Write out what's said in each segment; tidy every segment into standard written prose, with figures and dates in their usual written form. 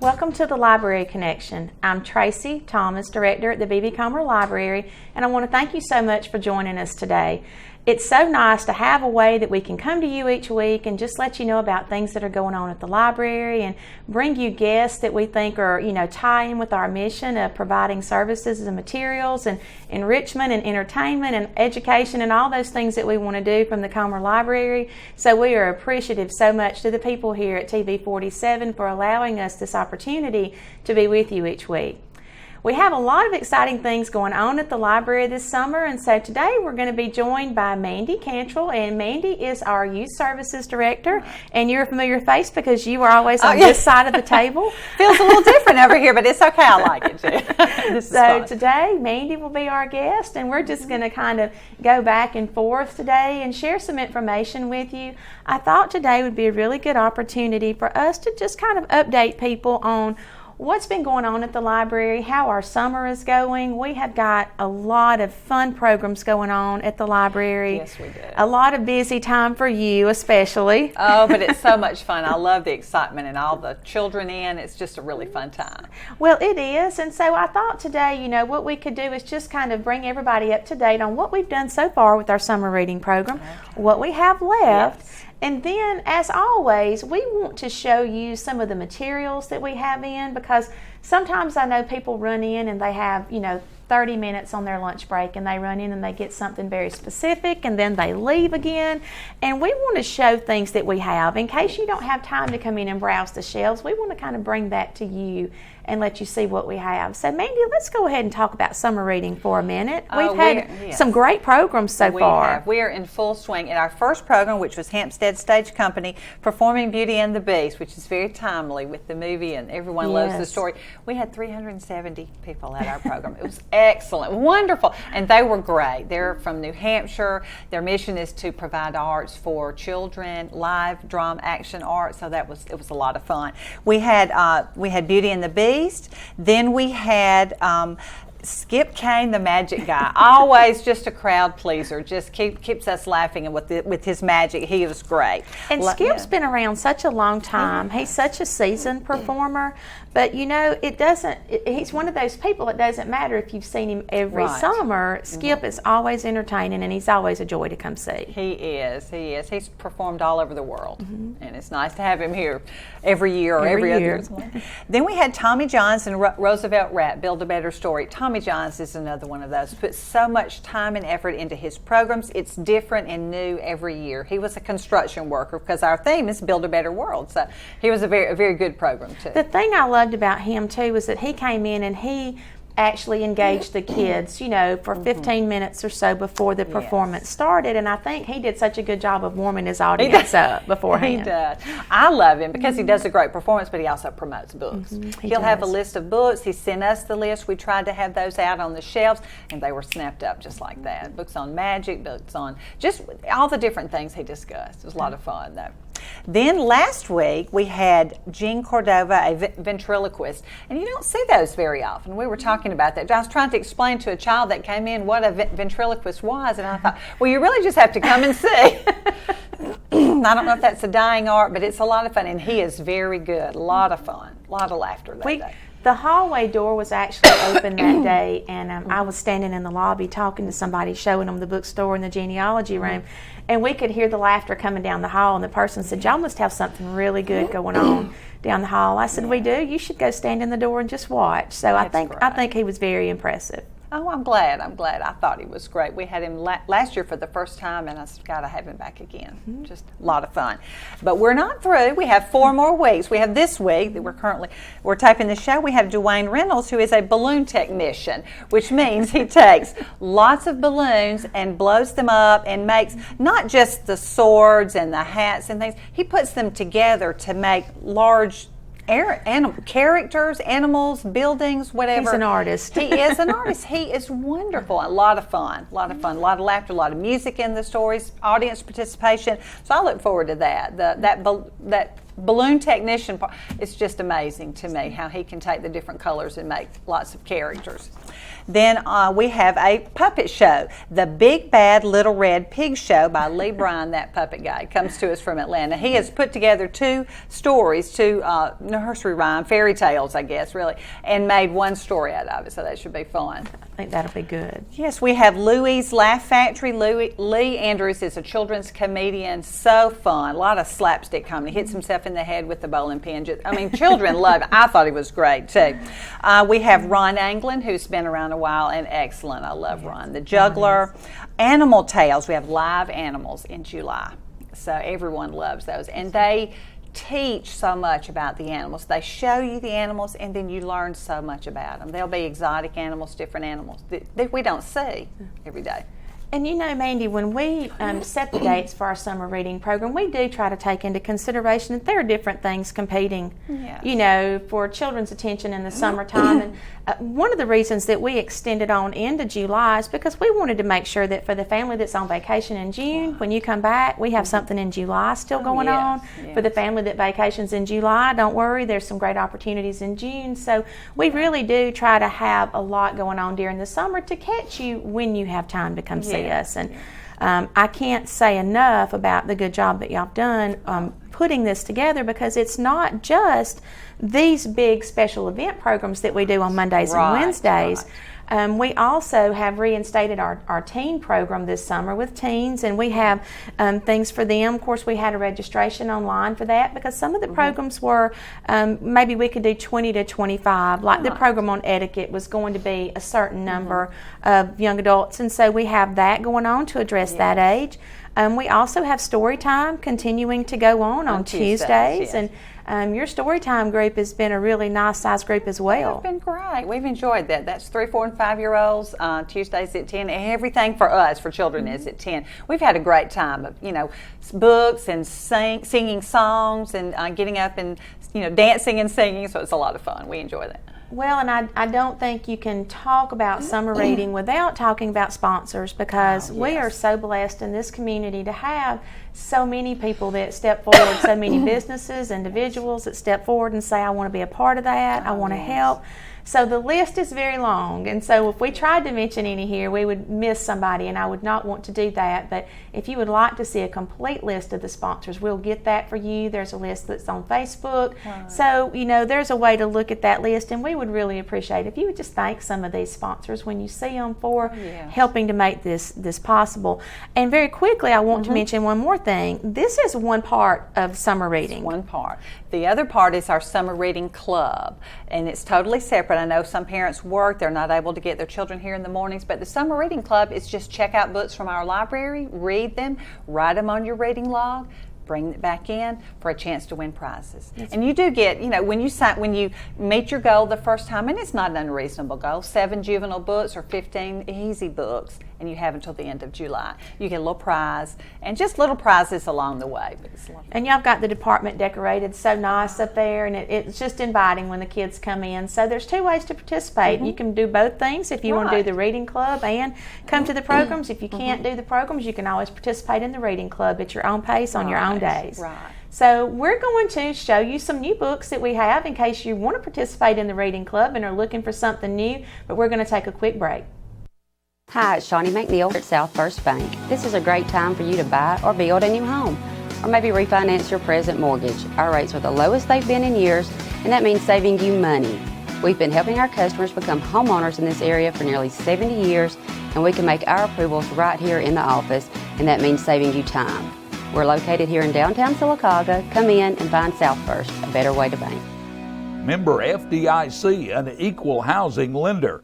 Welcome to the Library Connection. I'm Tracey Thomas, Director at the B.B. Comer Library, and I want to thank you so much for joining us today. It's so nice to have a way that we can come to you each week and just let you know about things that are going on at the library and bring you guests that we think are, tie in with our mission of providing services and materials and enrichment and entertainment and education and all those things that we want to do from the Comer Library. So we are appreciative so much to the people here at TV 47 for allowing us this opportunity to be with you each week. We have a lot of exciting things going on at the library this summer, and so today we're going to be joined by Mandi Cantrell, and Mandi is our Youth Services Director, and you're a familiar face because you are always on this side of the table. Feels a little different over here, but it's okay. I like it too. So today, Mandi will be our guest, and we're just going to kind of go back and forth today and share some information with you. I thought today would be a really good opportunity for us to just kind of update people on what's been going on at the library, how our summer is going. We have got a lot of fun programs going on at the library. Yes, we do. A lot of busy time for you especially. Oh, but it's so much fun. I love the excitement and all the children in. It's just a really fun time. Well, it is. And so I thought today, what we could do is just kind of bring everybody up to date on what we've done so far with our summer reading program, what we have left. Yes. And then, as always, we want to show you some of the materials that we have in, because sometimes I know people run in and they have, 30 minutes on their lunch break, and they run in and they get something very specific, and then they leave again. And we want to show things that we have. In case you don't have time to come in and browse the shelves, we want to kind of bring that to you and let you see what we have. So, Mandi, let's go ahead and talk about summer reading for a minute. We've had some great programs so far. We are in full swing. In our first program, which was Hampstead Stage Company, performing Beauty and the Beast, which is very timely with the movie, and everyone loves the story. We had 370 people at our program. It was excellent, wonderful, and they were great. They're from New Hampshire. Their mission is to provide arts for children, live drama, action art. So it was a lot of fun. We had Beauty and the Beast. Then we had Skip Kane, the magic guy, always just a crowd pleaser, just keeps us laughing, and with his magic, he was great. And Skip's been around such a long time. He's such a seasoned performer, but he's one of those people, it doesn't matter if you've seen him every summer. Skip is always entertaining, and he's always a joy to come see. He is. He's performed all over the world, and it's nice to have him here every year or every other year. Then we had Tommy Johns and Roosevelt Rat, Build a Better Story. Tommy Johns is another one of those. Puts so much time and effort into his programs. It's different and new every year. He was a construction worker, because our theme is Build a Better World. So he was a very good program too. The thing I loved about him too was that he came in and he actually engaged the kids, for 15 minutes or so before the performance started. And I think he did such a good job of warming his audience up beforehand. He does. I love him because he does a great performance, but he also promotes books. He'll have a list of books. He sent us the list. We tried to have those out on the shelves, and they were snapped up just like that. Books on magic, books on just all the different things he discussed. It was a lot of fun, though. Then last week we had Jean Cordova, a ventriloquist, and you don't see those very often. We were talking about that. I was trying to explain to a child that came in what a ventriloquist was, and I thought, well, you really just have to come and see. I don't know if that's a dying art, but it's a lot of fun, and he is very good. A lot of fun, a lot of laughter that day. The hallway door was actually open that day, and I was standing in the lobby talking to somebody, showing them the bookstore and the genealogy room, and we could hear the laughter coming down the hall, and the person said, "Y'all must have something really good going on down the hall." I said, "We do. You should go stand in the door and just watch." So I think he was very impressive. Oh, I'm glad. I thought he was great. We had him last year for the first time, and I said, got to have him back again. Just a lot of fun. But we're not through. We have 4 more weeks. We have this week that we're taping the show. We have Dwayne Reynolds, who is a balloon technician, which means he takes lots of balloons and blows them up and makes not just the swords and the hats and things. He puts them together to make large characters, animals, buildings, whatever. He's an artist. He is an artist. He is wonderful. A lot of fun, a lot of laughter, a lot of music in the stories, audience participation. So I look forward to that. That balloon technician part, it's just amazing to me how he can take the different colors and make lots of characters. Then we have a puppet show, The Big Bad Little Red Pig Show by Lee Bryan, that puppet guy. Comes to us from Atlanta. He has put together two stories, two nursery rhyme, fairy tales, I guess, really, and made one story out of it, so that should be fun. I think that'll be good. Yes, we have Louie's Laugh Factory. Lee Andrews is a children's comedian, so fun. A lot of slapstick comedy. Hits himself in the head with the bowling pin. Children love it. I thought he was great, too. We have Ron Anglin, who's been around a while and excellent. I love Ron. The Juggler. Animal Tales. We have live animals in July. So everyone loves those. And they teach so much about the animals. They show you the animals, and then you learn so much about them. There'll be exotic animals, different animals that we don't see every day. And you know, Mandy, when we set the dates for our summer reading program, we do try to take into consideration that there are different things competing, you know, for children's attention in the summertime. And one of the reasons that we extended on into July is because we wanted to make sure that for the family that's on vacation in June, when you come back, we have something in July still going on. For the family that vacations in July, don't worry, there's some great opportunities in June. So we really do try to have a lot going on during the summer to catch you when you have time to come see us. And I can't say enough about the good job that y'all have done putting this together, because it's not just these big special event programs that we do on Mondays and Wednesdays. We also have reinstated our teen program this summer with teens, and we have things for them. Of course, we had a registration online for that because some of the programs were maybe we could do 20 to 25. Like the program on etiquette was going to be a certain number of young adults, and so we have that going on to address that age. We also have story time continuing to go on Tuesdays, and your story time group has been a really nice size group as well. It's been great. We've enjoyed that. That's 3, 4, and 5-year-olds. Tuesdays at 10. Everything for us, for children, is at 10. We've had a great time of, books and singing songs and getting up and, dancing and singing. So it's a lot of fun. We enjoy that. Well, and I don't think you can talk about summer reading without talking about sponsors, because we are so blessed in this community to have so many people that step forward, so many businesses, individuals that step forward and say, I want to be a part of that, I want to help. So the list is very long, and so if we tried to mention any here, we would miss somebody, and I would not want to do that. But if you would like to see a complete list of the sponsors, we'll get that for you. There's a list that's on Facebook. So, there's a way to look at that list, and we would really appreciate if you would just thank some of these sponsors when you see them for helping to make this possible. And very quickly, I want to mention one more thing. This is one part of summer reading. One part. The other part is our summer reading club, and it's totally separate. I know some parents work, they're not able to get their children here in the mornings, but the summer reading club is just check out books from our library, read them, write them on your reading log, bring it back in for a chance to win prizes. And you do get, when you meet your goal the first time, and it's not an unreasonable goal, 7 juvenile books or 15 easy books, and you have until the end of July. You get a little prize, and just little prizes along the way. And y'all got the department decorated so nice up there, and it's just inviting when the kids come in. So there's 2 ways to participate. You can do both things if you want to do the reading club and come to the programs. If you can't do the programs, you can always participate in the reading club at your own pace on your own days. So we're going to show you some new books that we have in case you want to participate in the reading club and are looking for something new, but we're going to take a quick break. Hi, it's Shawnee McNeil at South First Bank. This is a great time for you to buy or build a new home, or maybe refinance your present mortgage. Our rates are the lowest they've been in years, and that means saving you money. We've been helping our customers become homeowners in this area for nearly 70 years, and we can make our approvals right here in the office, and that means saving you time. We're located here in downtown Sylacauga. Come in and find South First, a better way to bank. Member FDIC, an equal housing lender.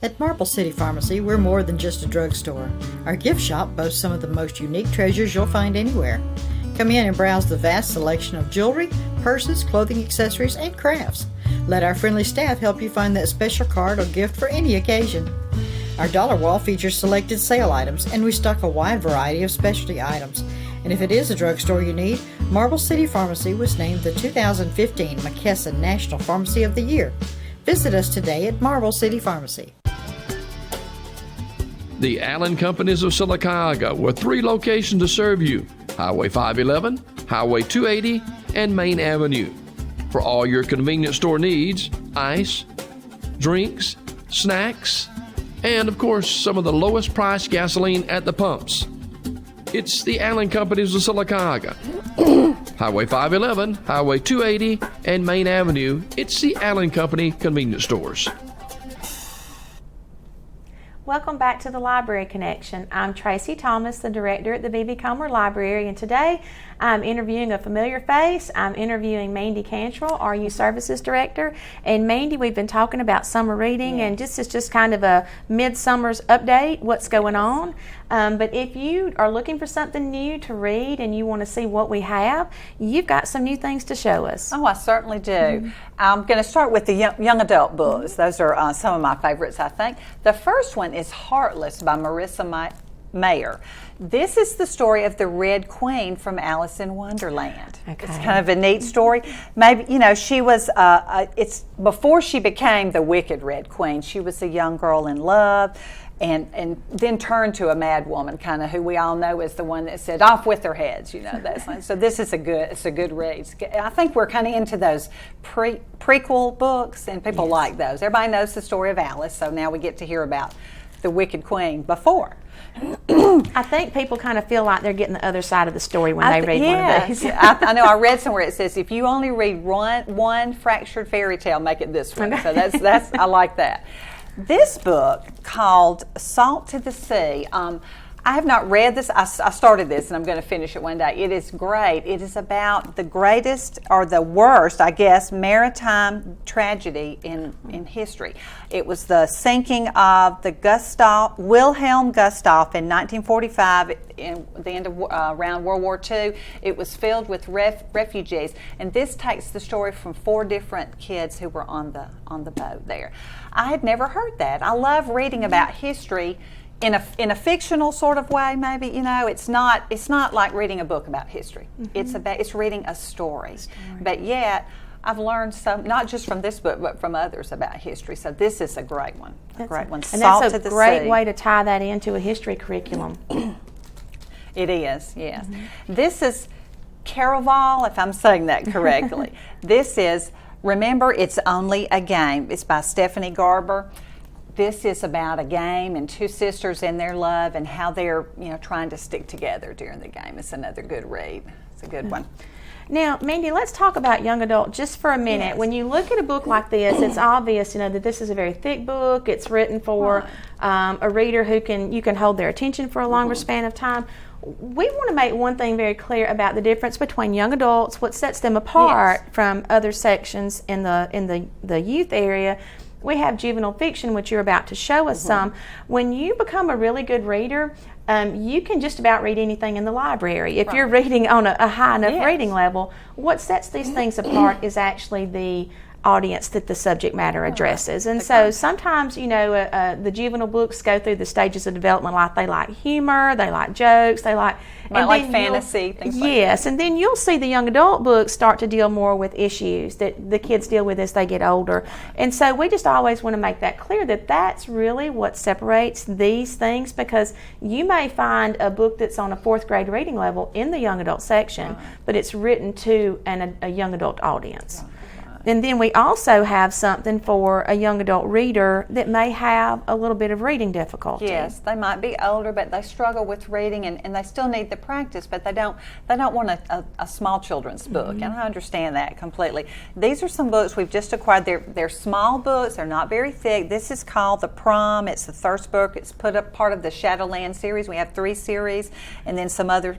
At Marble City Pharmacy, we're more than just a drugstore. Our gift shop boasts some of the most unique treasures you'll find anywhere. Come in and browse the vast selection of jewelry, purses, clothing accessories, and crafts. Let our friendly staff help you find that special card or gift for any occasion. Our dollar wall features selected sale items, and we stock a wide variety of specialty items. And if it is a drugstore you need, Marble City Pharmacy was named the 2015 McKesson National Pharmacy of the Year. Visit us today at Marble City Pharmacy. The Allen Companies of Sylacauga, with 3 locations to serve you: Highway 511, Highway 280, and Main Avenue. For all your convenience store needs, ice, drinks, snacks, and of course, some of the lowest priced gasoline at the pumps. It's the Allen Companies of Sylacauga. Highway 511, Highway 280, and Main Avenue. It's the Allen Company convenience stores. Welcome back to the Library Connection. I'm Tracey Thomas, the director at the B.B. Comer Library, and today I'm interviewing a familiar face. I'm interviewing Mandi Cantrell, our Youth Services Director. And Mandi, we've been talking about summer reading, and this is just kind of a midsummer's update, what's going on. But if you are looking for something new to read and you want to see what we have, you've got some new things to show us. Oh, I certainly do. I'm going to start with the young adult books. Those are some of my favorites, I think. The first one is Heartless by Marissa Mayer. This is the story of the Red Queen from Alice in Wonderland. Okay. It's kind of a neat story. Maybe, she was, it's before she became the wicked Red Queen, she was a young girl in love. And then turned to a mad woman, kind of who we all know is the one that said, "Off with their heads," That's so. This is a good read. I think we're kind of into those prequel books, and people like those. Everybody knows the story of Alice, so now we get to hear about the Wicked Queen before. I think people kind of feel like they're getting the other side of the story when they read one of these. I know. I read somewhere it says if you only read one fractured fairy tale, make it this one. So that's I like that. This book called Salt to the Sea, I have not read this. I started this and I'm going to finish it one day. It is great. It is about the greatest or the worst, I guess, maritime tragedy in history. It was the sinking of the Wilhelm Gustave in 1945 in the end of around World War II. It was filled with refugees, and this takes the story from 4 different kids who were on the boat there. I had never heard that. I love reading about history in a fictional sort of way, maybe. It's not like reading a book about history. It's reading a story. But yet I've learned some, not just from this book, but from others about history. So this is a great one. And Salt that's to the a great Sea. way to tie that into a history curriculum. It is, yes. This is Caraval, if I'm saying that correctly. This is Remember, It's Only a Game. It's by Stephanie Garber. This is about a game and 2 sisters in their love and how they're, trying to stick together during the game. It's another good read. It's a good one. Now, Mandi, let's talk about young adult just for a minute. When you look at a book like this, it's obvious, that this is a very thick book. It's written for a reader you can hold their attention for a longer span of time. We want to make one thing very clear about the difference between young adults, what sets them apart from other sections in the youth area. We have juvenile fiction, which you're about to show us some. When you become a really good reader, you can just about read anything in the library. If you're reading on a high enough reading level, what sets these things apart is actually the audience that the subject matter addresses. And so sometimes, the juvenile books go through the stages of development, like they like humor, they like jokes, they like fantasy, things like that. Yes, and then you'll see the young adult books start to deal more with issues that the kids deal with as they get older. And so we just always want to make that clear that that's really what separates these things, because you may find a book that's on a 4th grade reading level in the young adult section, but it's written to a young adult audience. And then we also have something for a young adult reader that may have a little bit of reading difficulty. Yes, they might be older, but they struggle with reading, and they still need the practice, but they don't want a small children's book, and I understand that completely. These are some books we've just acquired. They're small books. They're not very thick. This is called The Prom. It's the first book. It's put up part of the Shadowland series. We have 3 series, and then some other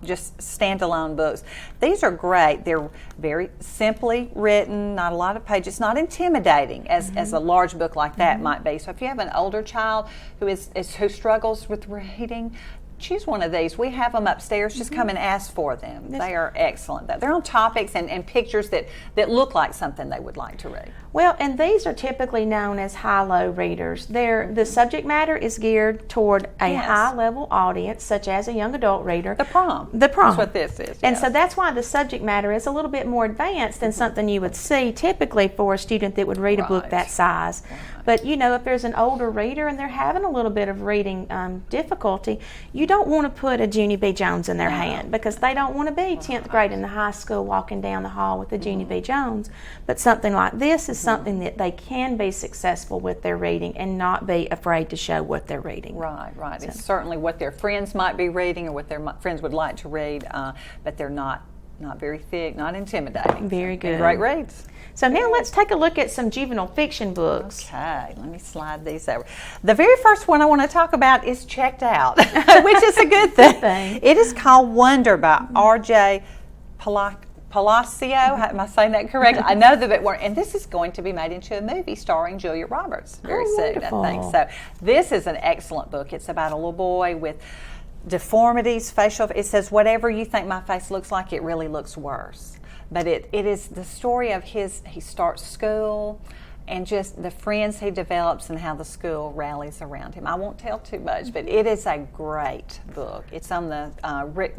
just standalone books. These are great. They're very simply written, not a lot of pages, not intimidating as a large book like that might be. So if you have an older child who struggles with reading, choose one of these. We have them upstairs. Just come and ask for them. They are excellent. They're on topics and pictures that look like something they would like to read. Well, and these are typically known as high-low readers. The subject matter is geared toward a high-level audience, such as a young adult reader. The prom. That's what this is. And so that's why the subject matter is a little bit more advanced than something you would see typically for a student that would read a book that size. But, if there's an older reader and they're having a little bit of reading difficulty, you don't want to put a Junie B. Jones in their hand because they don't want to be 10th grade in the high school walking down the hall with a Junie B. Jones. But something like this is something that they can be successful with their reading and not be afraid to show what they're reading. Right. So. It's certainly what their friends might be reading or what their friends would like to read, but they're not very thick, not intimidating. Very good. And great reads. So now let's take a look at some juvenile fiction books. Okay, let me slide these over. The very first one I want to talk about is Checked Out, which is a good thing. It is called Wonder by R.J. Palacio. Am I saying that correctly? I know the bit word. And this is going to be made into a movie starring Julia Roberts very soon, wonderful. I think. So this is an excellent book. It's about a little boy with deformities, facial. It says, whatever you think my face looks like, it really looks worse. But it is the story of he starts school and just the friends he develops and how the school rallies around him. I won't tell too much, but it is a great book. It's on the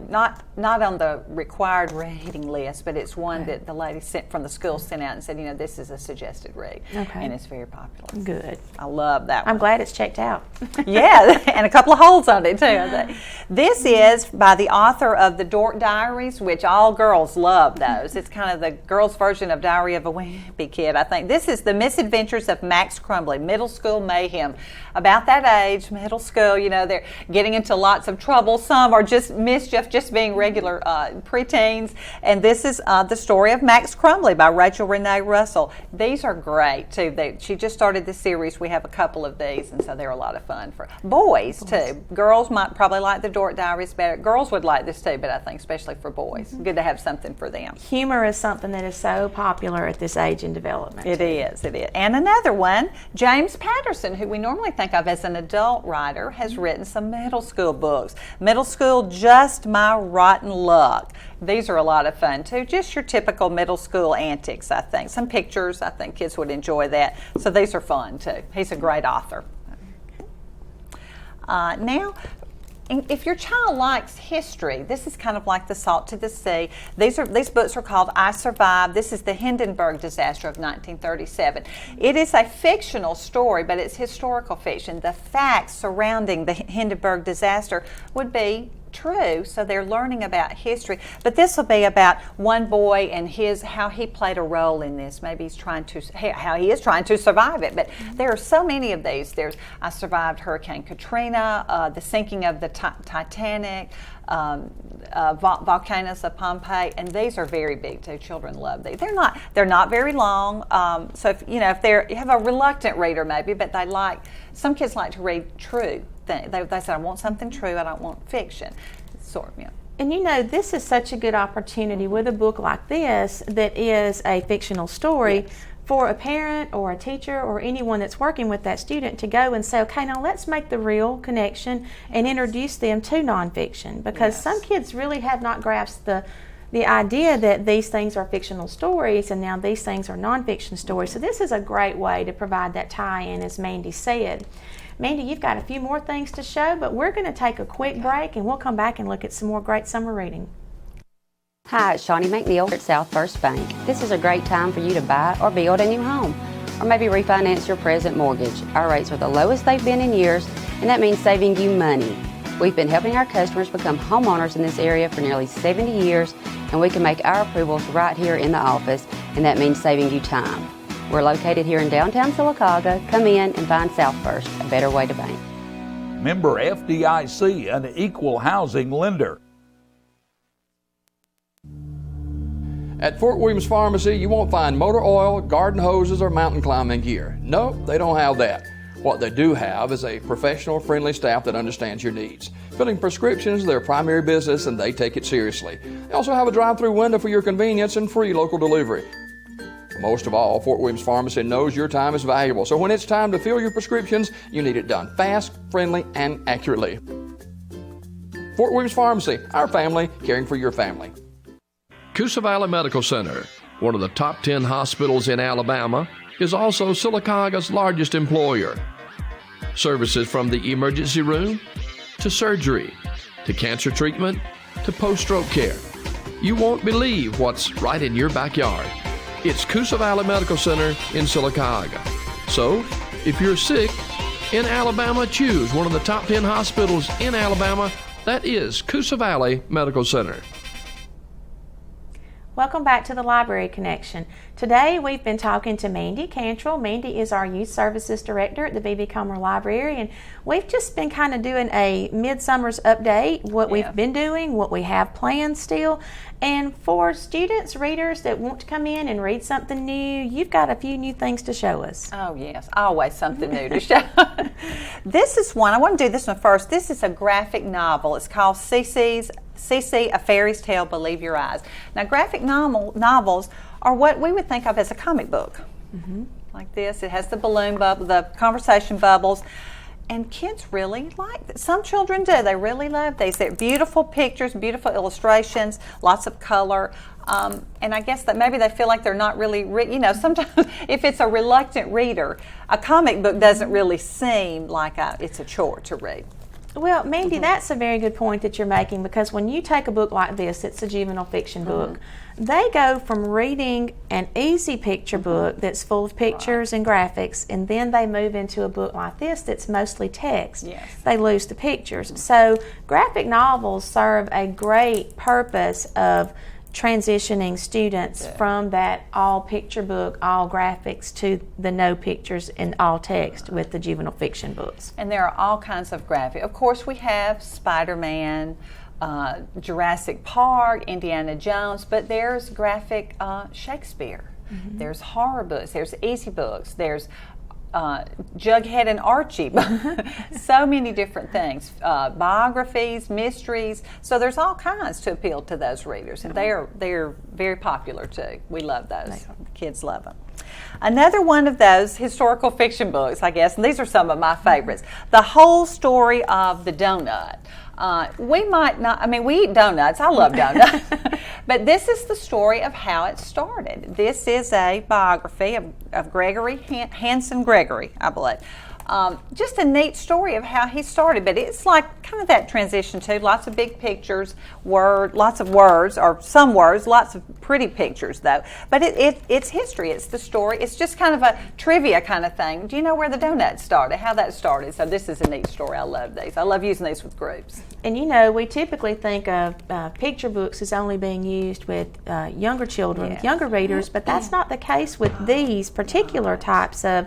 not on the required reading list, but it's one that the lady from the school sent out and said, this is a suggested read. Okay. And it's very popular. Good. I love that one. I'm glad it's checked out. Yeah, and a couple of holes on it too. This is by the author of The Dork Diaries, which all girls love those. It's kind of the girls' version of Diary of a Wimpy Kid, I think. This is The Misadventures of Max Crumbly, middle school mayhem. About that age, middle school, they're getting into lots of trouble. Some are just mischief, just being regular preteens. And this is the story of Max Crumbly by Rachel Renee Russell. These are great too. She just started this series. We have a couple of these, and so they're a lot of fun for boys too. Girls might probably like The Dork Diaries better. Girls would like this too, but I think especially for boys, good to have something for them. Humor is something that is so popular at this age in development. It is. And another one, James Patterson, who we normally think of as an adult writer, has written some middle school books. Middle School, Just My Rotten Luck. These are a lot of fun too. Just your typical middle school antics, I think. Some pictures, I think kids would enjoy that. So these are fun too. He's a great author. Now, if your child likes history, this is kind of like The Salt to the Sea. These books are called I Survived. This is the Hindenburg disaster of 1937. It is a fictional story, but it's historical fiction. The facts surrounding the Hindenburg disaster would be true, so they're learning about history. But this will be about one boy and how he played a role in this. Maybe how he is trying to survive it. But there are so many of these. There's I Survived Hurricane Katrina, the sinking of the Titanic, volcanoes of Pompeii, and these are very big too. Children love these. They're not very long. So if you have a reluctant reader maybe, but some kids like to read true. They said, I want something true, I don't want fiction. And this is such a good opportunity with a book like this that is a fictional story for a parent or a teacher or anyone that's working with that student to go and say, okay, now let's make the real connection and introduce them to nonfiction, because some kids really have not grasped the idea that these things are fictional stories and now these things are nonfiction stories. So this is a great way to provide that tie-in, as Mandi said. Mandi, you've got a few more things to show, but we're going to take a quick break and we'll come back and look at some more great summer reading. Hi, it's Shawnee McNeil at South First Bank. This is a great time for you to buy or build a new home, or maybe refinance your present mortgage. Our rates are the lowest they've been in years, and that means saving you money. We've been helping our customers become homeowners in this area for nearly 70 years, and we can make our approvals right here in the office, and that means saving you time. We're located here in downtown Sylacauga. Come in and find South First, a better way to bank. Member FDIC, an equal housing lender. At Fort Williams Pharmacy, you won't find motor oil, garden hoses, or mountain climbing gear. No, they don't have that. What they do have is a professional, friendly staff that understands your needs. Filling prescriptions is their primary business, and they take it seriously. They also have a drive-through window for your convenience and free local delivery. Most of all, Fort Williams Pharmacy knows your time is valuable, so when it's time to fill your prescriptions, you need it done fast, friendly, and accurately. Fort Williams Pharmacy, our family, caring for your family. Coosa Valley Medical Center, one of the top 10 hospitals in Alabama, is also Sylacauga's largest employer. Services from the emergency room, to surgery, to cancer treatment, to post-stroke care. You won't believe what's right in your backyard. It's Coosa Valley Medical Center in Sylacauga. So, if you're sick in Alabama, choose one of the top 10 hospitals in Alabama That is Coosa Valley Medical Center. Welcome back to the Library Connection. Today we've been talking to Mandi Cantrell. Mandi is our Youth Services Director at the B.B. Comer Library, and we've just been kind of doing a midsummer's update, what we've been doing, what we have planned still. And for students, readers that want to come in and read something new, you've got a few new things to show us. Oh yes, always something new to show. This is one, I want to do this one first. This is a graphic novel. It's called Cece, A Fairy's Tale, Believe Your Eyes. Now, graphic novels are what we would think of as a comic book. Like this. It has the balloon bubble, the conversation bubbles, and kids really like it. Some children do. They really love these. They're beautiful pictures, beautiful illustrations, lots of color. And I guess that maybe they feel like they're not really, sometimes if it's a reluctant reader, a comic book doesn't really seem like it's a chore to read. Well, Mandi, that's a very good point that you're making, because when you take a book like this, it's a juvenile fiction book. They go from reading an easy picture book that's full of pictures and graphics, and then they move into a book like this that's mostly text. Yes. They lose the pictures. So graphic novels serve a great purpose of transitioning students from that all picture book, all graphics, to the no pictures and all text with the juvenile fiction books. And there are all kinds of graphic. Of course, we have Spider-Man, Jurassic Park, Indiana Jones, but there's graphic Shakespeare. There's horror books, there's easy books, there's Jughead and Archie. So many different things. Biographies, mysteries. So there's all kinds to appeal to those readers, and they're very popular too. We love those. The kids love them. Another one of those historical fiction books, I guess, and these are some of my favorites. The Whole Story of the Donut. We might not, we eat donuts. I love donuts. But this is the story of how it started. This is a biography of Gregory, Hanson Gregory, I believe. Just a neat story of how he started, but it's like kind of that transition too. Lots of big pictures, lots of words, or some words, lots of pretty pictures though. But it's history, it's the story. It's just kind of a trivia kind of thing. Do you know where the donut started, how that started? So this is a neat story. I love these. I love using these with groups. And we typically think of picture books as only being used with younger children, younger readers, but that's not the case with these particular types of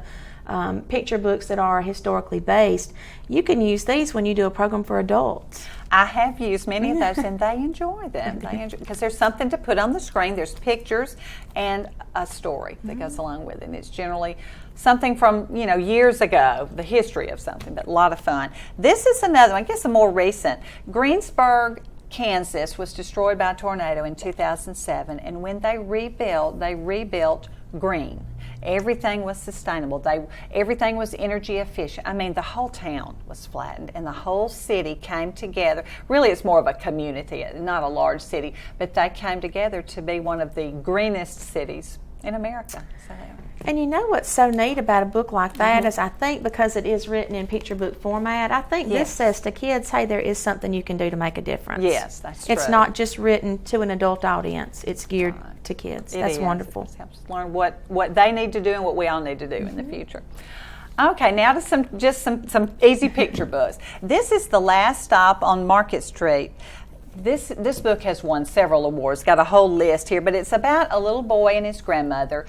picture books that are historically based. You can use these when you do a program for adults. I have used many of those, and they enjoy them. Because there's something to put on the screen. There's pictures and a story that goes along with it. And it's generally something from years ago, the history of something, but a lot of fun. This is another one, I guess a more recent. Greensburg, Kansas was destroyed by a tornado in 2007, and when they rebuilt green. Everything was sustainable. Everything was energy efficient. The whole town was flattened, and the whole city came together. Really, it's more of a community, not a large city, but they came together to be one of the greenest cities in America. And what's so neat about a book like that is, I think because it is written in picture book format, I think this says to kids, hey, there is something you can do to make a difference. Yes, that's true. It's not just written to an adult audience. It's geared to kids. That's wonderful. It helps learn what they need to do and what we all need to do in the future. Okay, now to some easy picture books. This is The Last Stop on Market Street. This book has won several awards, got a whole list here, but it's about a little boy and his grandmother.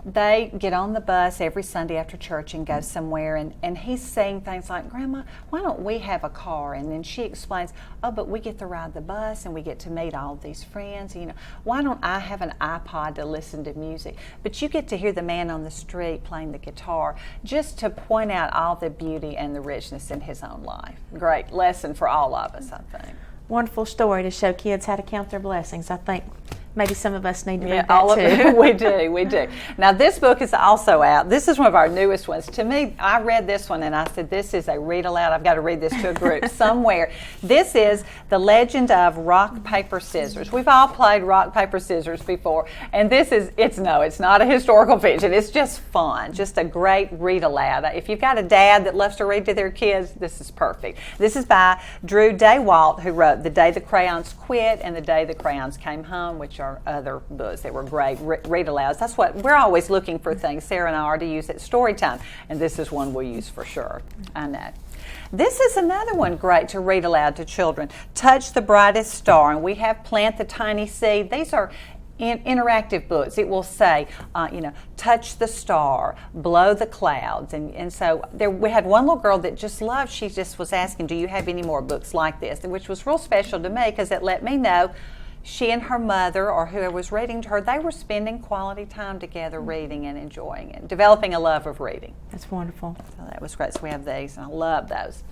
They get on the bus every Sunday after church and go somewhere, and he's saying things like, Grandma, why don't we have a car? And then she explains, oh, but we get to ride the bus and we get to meet all of these friends. Why don't I have an iPod to listen to music? But you get to hear the man on the street playing the guitar, just to point out all the beauty and the richness in his own life. Great lesson for all of us, I think. Wonderful story to show kids how to count their blessings. I think maybe some of us need to read that too. We do. Now this book is also out. This is one of our newest ones. To me, I read this one and I said, this is a read aloud. I've got to read this to a group somewhere. This is The Legend of Rock, Paper, Scissors. We've all played rock, paper, scissors before, and it's not a historical fiction. It's just fun, just a great read aloud. If you've got a dad that loves to read to their kids, this is perfect. This is by Drew Daywalt, who wrote The Day the Crayons Quit and The Day the Crayons Came Home, which are other books that were great read alouds. That's what we're always looking for, things Sarah and I are to use at story time, and this is one we'll use for sure. I know. This is another one great to read aloud to children. Touch the Brightest Star, and we have Plant the Tiny Seed. These are interactive books. It will say, touch the star, blow the clouds. And so we had one little girl that just loved, she just was asking, do you have any more books like this? Which was real special to me because it let me know she and her mother or whoever was reading to her, they were spending quality time together reading and enjoying it, developing a love of reading. That's wonderful. So that was great. So we have these, and I love those.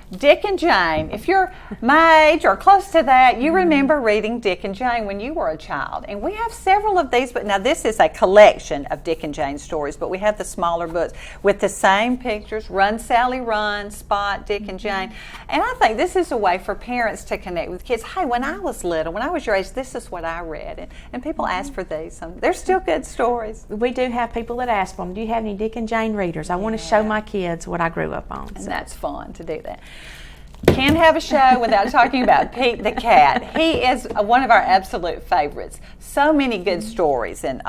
Dick and Jane. If you're my age or close to that, you remember reading Dick and Jane when you were a child. And we have several of these, but now this is a collection of Dick and Jane stories, but we have the smaller books with the same pictures, Run, Sally, Run, Spot, Dick and Jane. And I think this is a way for parents to connect with kids. Hey, when I was little, when I was your age, this is what I read. And people ask for these. They're still good stories. We do have people that ask them, do you have any Dick and Jane readers? I want to show my kids what I grew up on. And that's fun to do that. Can't have a show without talking about Pete the cat. He is one of our absolute favorites. So many good stories. And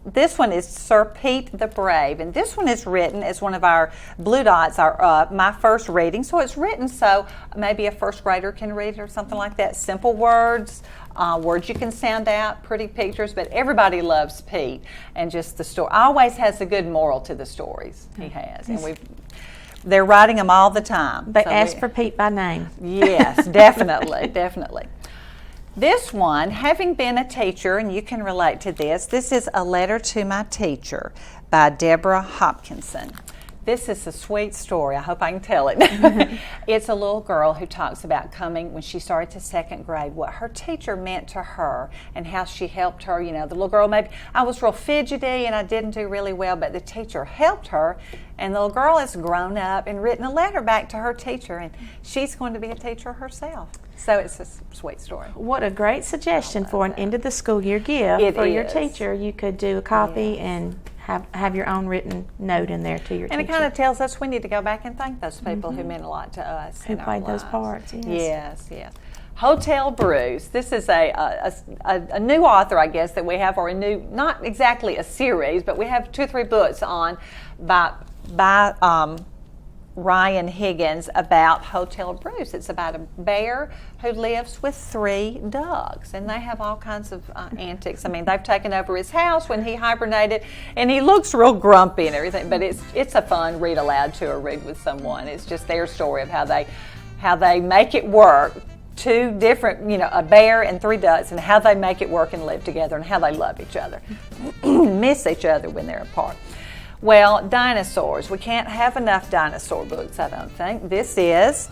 this one is Sir Pete the Brave. And this one is written as one of our Blue Dots, my first reading. So it's written so maybe a first grader can read it or something like that. Simple words. Words you can sound out, pretty pictures, but everybody loves Pete. And just the story always has a good moral to the stories he has. And they're writing them all the time. They ask for Pete by name. Yes, definitely, definitely. This one, having been a teacher, and you can relate to this, this is A Letter to My Teacher by Deborah Hopkinson. This is a sweet story. I hope I can tell it. It's a little girl who talks about coming when she started to second grade, what her teacher meant to her and how she helped her. The little girl, maybe I was real fidgety and I didn't do really well, but the teacher helped her. And the little girl has grown up and written a letter back to her teacher, and she's going to be a teacher herself. So it's a sweet story. What a great suggestion for an end of the school year gift for your teacher. You could do a copy and have your own written note in there to your teacher. And it kind of tells us we need to go back and thank those people who meant a lot to us. Who played those parts, yes. Yes. Hotel Brews. This is a new author, I guess, that we have, or a new, not exactly a series, but we have 2 or 3 books on by Ryan Higgins about Hotel Brews. It's about a bear who lives with 3 dogs, and they have all kinds of antics. I mean, they've taken over his house when he hibernated, and he looks real grumpy and everything, but it's a fun read aloud to or read with someone. It's just their story of how they make it work. 2 different, a bear and 3 ducks, and how they make it work and live together, and how they love each other, miss each other when they're apart. Well, dinosaurs. We can't have enough dinosaur books, I don't think. This is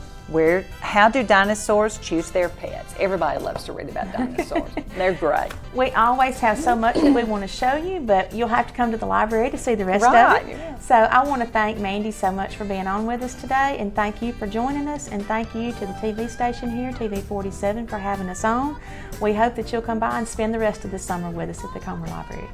How Do Dinosaurs Choose Their Pets? Everybody loves to read about dinosaurs. They're great. We always have so much that we want to show you, but you'll have to come to the library to see the rest of it. Yeah. So I want to thank Mandi so much for being on with us today, and thank you for joining us, and thank you to the TV station here, TV 47, for having us on. We hope that you'll come by and spend the rest of the summer with us at the Comer Library.